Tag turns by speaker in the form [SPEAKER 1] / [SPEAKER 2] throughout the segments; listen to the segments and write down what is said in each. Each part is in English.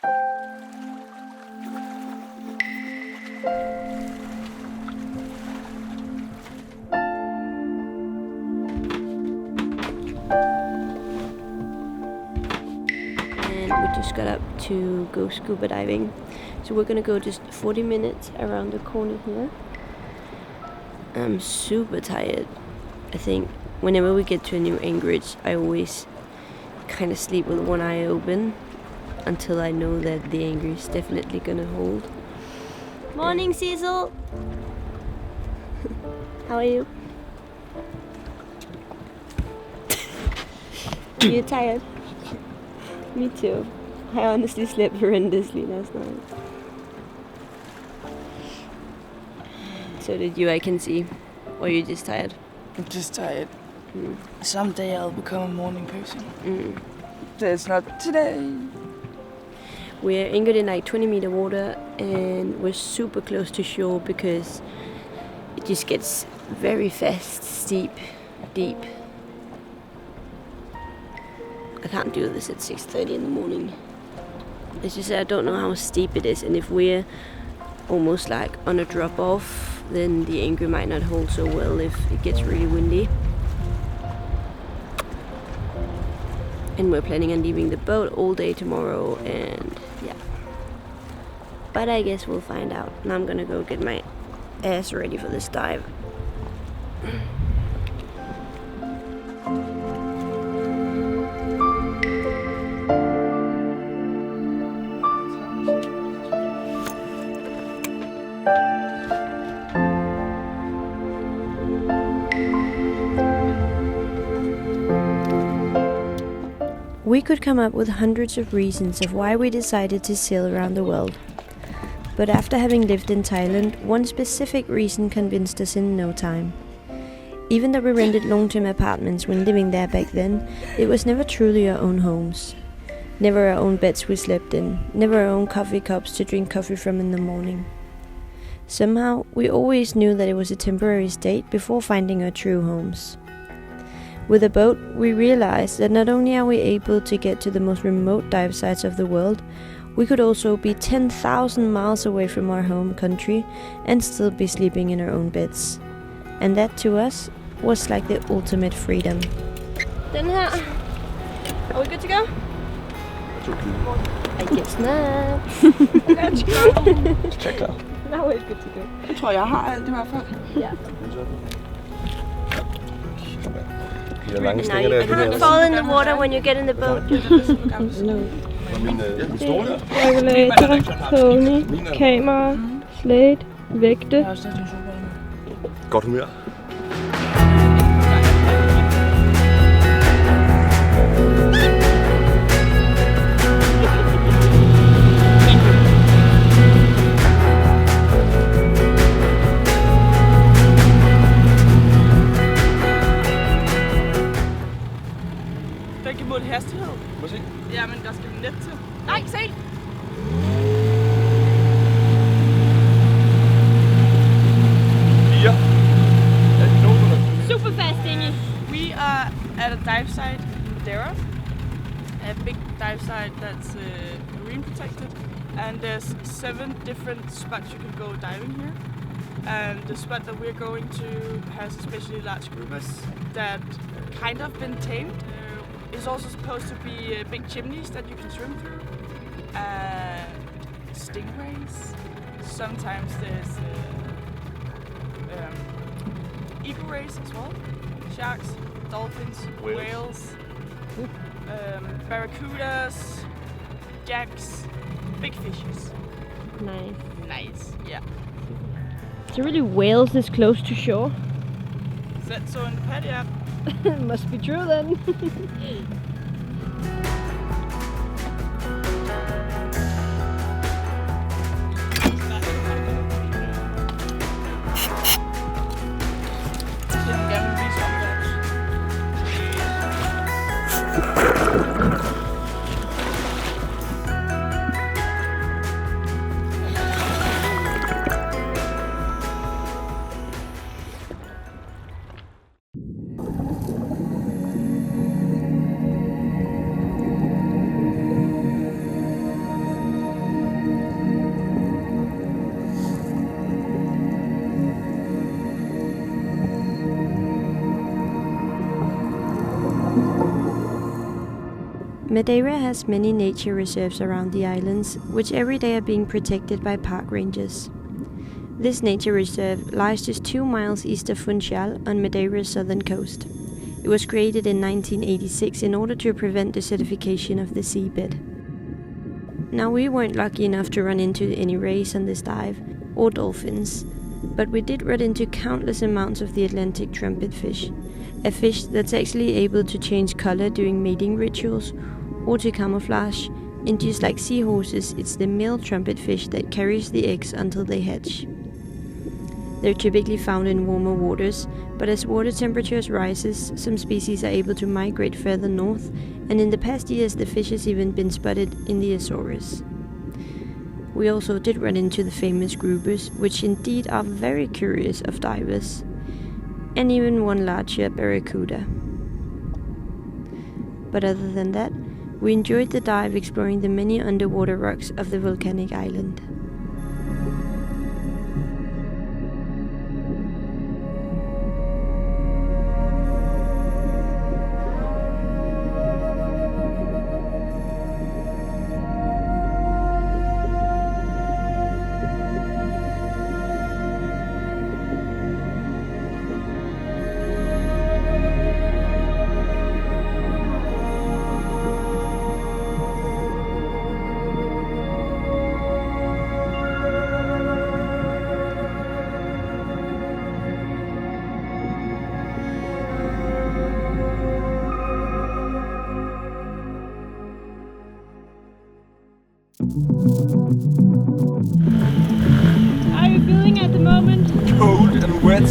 [SPEAKER 1] We just got up to go scuba diving, so we're gonna go just 40 minutes around the corner here. I'm super tired. I think whenever we get to a new anchorage, I always kind of sleep with one eye open until I know that the anchor is definitely gonna hold. Morning, Sissel. How are you? Are you tired? Me too. I honestly slept horrendously last night. So did you, I can see. Or are you just tired?
[SPEAKER 2] I'm just tired. Someday I'll become a morning person. That's not today.
[SPEAKER 1] We're anchored in like 20-meter water and we're super close to shore because it just gets very fast, steep, deep. I can't do this at 6:30 in the morning. It's just that I don't know how steep it is, and if we're almost like on a drop off, then the anchor might not hold so well if it gets really windy. And we're planning on leaving the boat all day tomorrow, and yeah. But I guess we'll find out. Now I'm gonna go get my ass ready for this dive. We could come up with hundreds of reasons of why we decided to sail around the world. But after having lived in Thailand, one specific reason convinced us in no time. Even though we rented long-term apartments when living there back then, it was never truly our own homes. Never our own beds we slept in, never our own coffee cups to drink coffee from in the morning. Somehow, we always knew that it was a temporary state before finding our true homes. With a boat, we realized that not only are we able to get to the most remote dive sites of the world, we could also be 10,000 miles away from our home country and still be sleeping in our own beds. And that to us was like the ultimate freedom. Den her. Are we good to go? I guess not.
[SPEAKER 2] Let's go. Check out.
[SPEAKER 1] Now we're good to go.
[SPEAKER 2] Jeg tror, jeg har alt i hvert fald.
[SPEAKER 1] Ja.
[SPEAKER 3] De lange
[SPEAKER 1] Now you cannot fall in the water when you get in the boat.
[SPEAKER 3] No.
[SPEAKER 1] Regulator, Tony, kamera, slate, vægte.
[SPEAKER 3] Godt humør.
[SPEAKER 2] Der er ikke mål hastighed.
[SPEAKER 3] Må se.
[SPEAKER 2] Ja, men der skal net til. Nej, se!
[SPEAKER 1] Super fast, Inge.
[SPEAKER 2] We are at a dive site in Madeira. A big dive site that's marine protected. And there's 7 different spots you can go diving here. And the spot that we're going to has especially large scubas that kind of been tamed. It's also supposed to be big chimneys that you can swim through. Stingrays. Sometimes there's eagle rays as well. Sharks, dolphins, whales, barracudas, jacks, big fishes.
[SPEAKER 1] Nice.
[SPEAKER 2] Nice, yeah.
[SPEAKER 1] So really Wales is close to shore?
[SPEAKER 2] Is that so in the pad? Yeah.
[SPEAKER 1] Must be true then. Madeira has many nature reserves around the islands, which every day are being protected by park rangers. This nature reserve lies just 2 miles east of Funchal on Madeira's southern coast. It was created in 1986 in order to prevent desertification of the seabed. Now, we weren't lucky enough to run into any rays on this dive, or dolphins, but we did run into countless amounts of the Atlantic trumpetfish, a fish that's actually able to change color during mating rituals or to camouflage, and just like seahorses, it's the male trumpetfish that carries the eggs until they hatch. They're typically found in warmer waters, but as water temperatures rises, some species are able to migrate further north, and in the past years the fish has even been spotted in the Azores. We also did run into the famous groupers, which indeed are very curious of divers, and even one larger barracuda. But other than that, we enjoyed the dive exploring the many underwater rocks of the volcanic island. How are you feeling at the moment?
[SPEAKER 3] Cold and wet.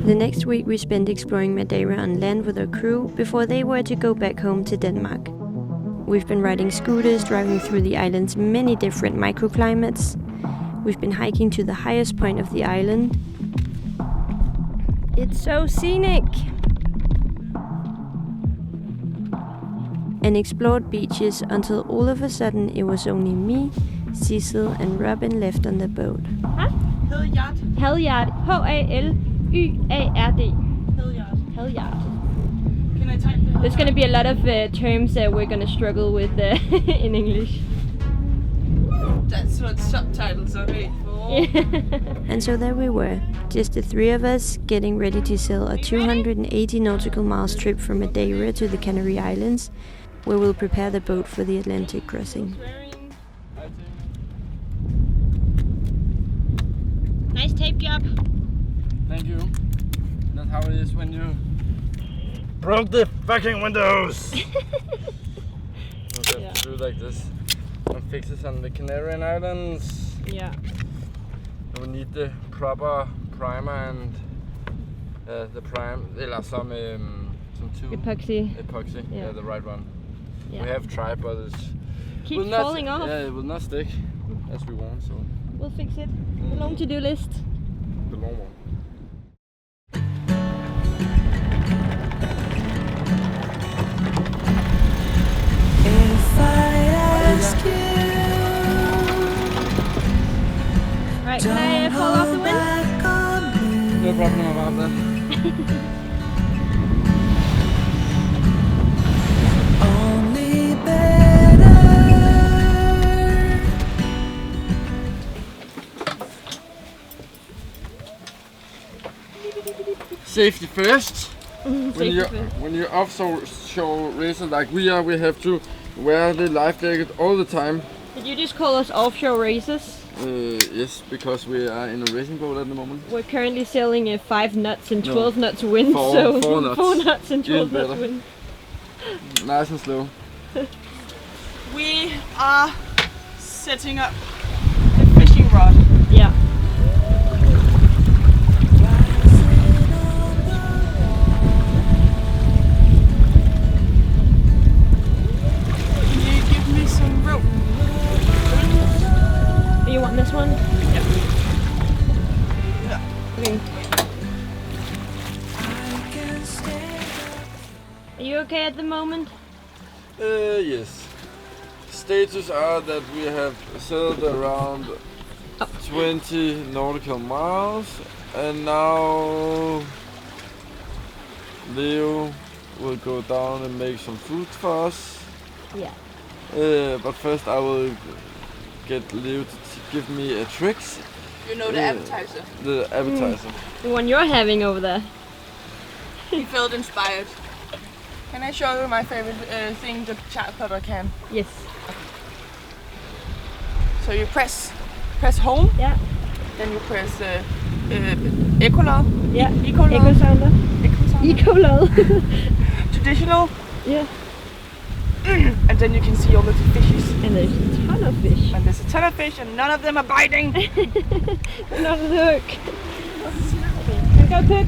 [SPEAKER 1] The next week we spent exploring Madeira on land with our crew before they were to go back home to Denmark. We've been riding scooters, driving through the island's many different microclimates. We've been hiking to the highest point of the island. It's so scenic! And explored beaches until all of a sudden it was only me, Sissel and Robin left on the boat.
[SPEAKER 2] Halyard.
[SPEAKER 1] Halyard. H-A-L-Y-A-R-D.
[SPEAKER 2] Halyard.
[SPEAKER 1] Halyard.
[SPEAKER 2] Can I type that?
[SPEAKER 1] There's gonna be a lot of terms that we're gonna struggle with in English.
[SPEAKER 2] That's what subtitles are made for.
[SPEAKER 1] And so there we were, just the three of us getting ready to sail a 280 nautical miles trip from Madeira to the Canary Islands, where we'll prepare the boat for the Atlantic crossing. Nice tape job.
[SPEAKER 4] Thank you. That's how it is when you broke the fucking windows. We have to do like this and fix this on the Canary Islands.
[SPEAKER 1] Yeah.
[SPEAKER 4] We need the proper primer and some tube.
[SPEAKER 1] Epoxy.
[SPEAKER 4] Yeah, the right one.
[SPEAKER 1] Yeah.
[SPEAKER 4] We have tried, but it
[SPEAKER 1] Keeps falling off.
[SPEAKER 4] Yeah, it will not stick as we want. So
[SPEAKER 1] We'll fix it. The long to-do list.
[SPEAKER 4] the long one.
[SPEAKER 1] Right, can I fall off the wind?
[SPEAKER 4] No problem about that. Safety first. When you're offshore racing like we are, we have to wear the life jacket all the time.
[SPEAKER 1] Did you just call us offshore racers?
[SPEAKER 4] Yes, because we are in a racing boat at the moment.
[SPEAKER 1] We're currently sailing at 5 knots and 12 knots wind,
[SPEAKER 4] Four knots.
[SPEAKER 1] 4 knots and 12
[SPEAKER 4] Even
[SPEAKER 1] knots
[SPEAKER 4] better.
[SPEAKER 1] wind.
[SPEAKER 4] Nice and slow.
[SPEAKER 2] We are setting up the fishing rod.
[SPEAKER 1] Yeah.
[SPEAKER 2] Can you give me some rope?
[SPEAKER 1] You want this one?
[SPEAKER 2] Yeah.
[SPEAKER 1] Okay. Are you okay at the moment?
[SPEAKER 4] Yes. Status are that we have sailed around 20 nautical miles, and now Leo will go down and make some food for us.
[SPEAKER 1] Yeah.
[SPEAKER 4] But first I will get Leo to give me a tricks.
[SPEAKER 2] You know the appetizer.
[SPEAKER 4] The appetizer.
[SPEAKER 1] The one you're having over there.
[SPEAKER 2] He felt inspired. Can I show you my favorite thing, the chat cutter can?
[SPEAKER 1] Yes.
[SPEAKER 2] So you press home.
[SPEAKER 1] Yeah.
[SPEAKER 2] Then you press Ecolor.
[SPEAKER 1] Yeah.
[SPEAKER 2] Ecolor.
[SPEAKER 1] Echo sounder. Ecolor.
[SPEAKER 2] Traditional.
[SPEAKER 1] Yeah.
[SPEAKER 2] And then you can see all the fishes.
[SPEAKER 1] And there's a ton of fish.
[SPEAKER 2] And there's a ton of fish and none of them are biting.
[SPEAKER 1] Not on the hook. Go cook.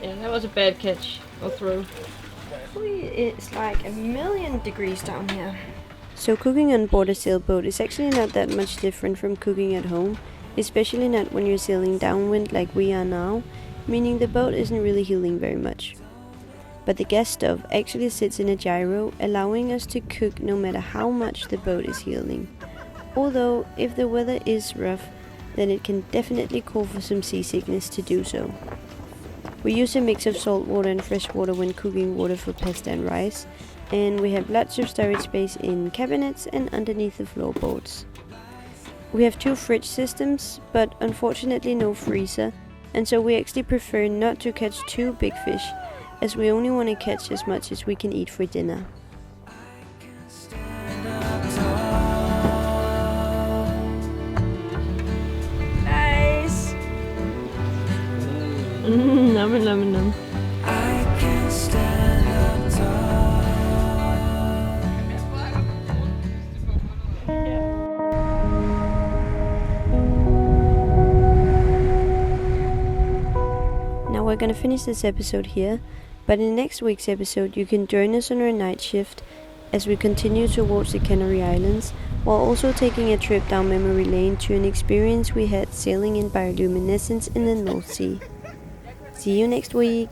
[SPEAKER 1] Yeah, that was a bad catch or throw. It's like 1,000,000 degrees down here. So cooking on board a sailboat is actually not that much different from cooking at home, especially not when you're sailing downwind like we are now, meaning the boat isn't really heeling very much. But the gas stove actually sits in a gyro, allowing us to cook no matter how much the boat is heeling. Although, if the weather is rough, then it can definitely call for some seasickness to do so. We use a mix of salt water and fresh water when cooking water for pasta and rice, and we have lots of storage space in cabinets and underneath the floorboards. We have 2 fridge systems, but unfortunately no freezer, and so we actually prefer not to catch too big fish, as we only want to catch as much as we can eat for dinner.
[SPEAKER 2] Nice.
[SPEAKER 1] Num. Now we're gonna finish this episode here, but in next week's episode you can join us on our night shift as we continue towards the Canary Islands, while also taking a trip down memory lane to an experience we had sailing in bioluminescence in the North Sea. See you next week!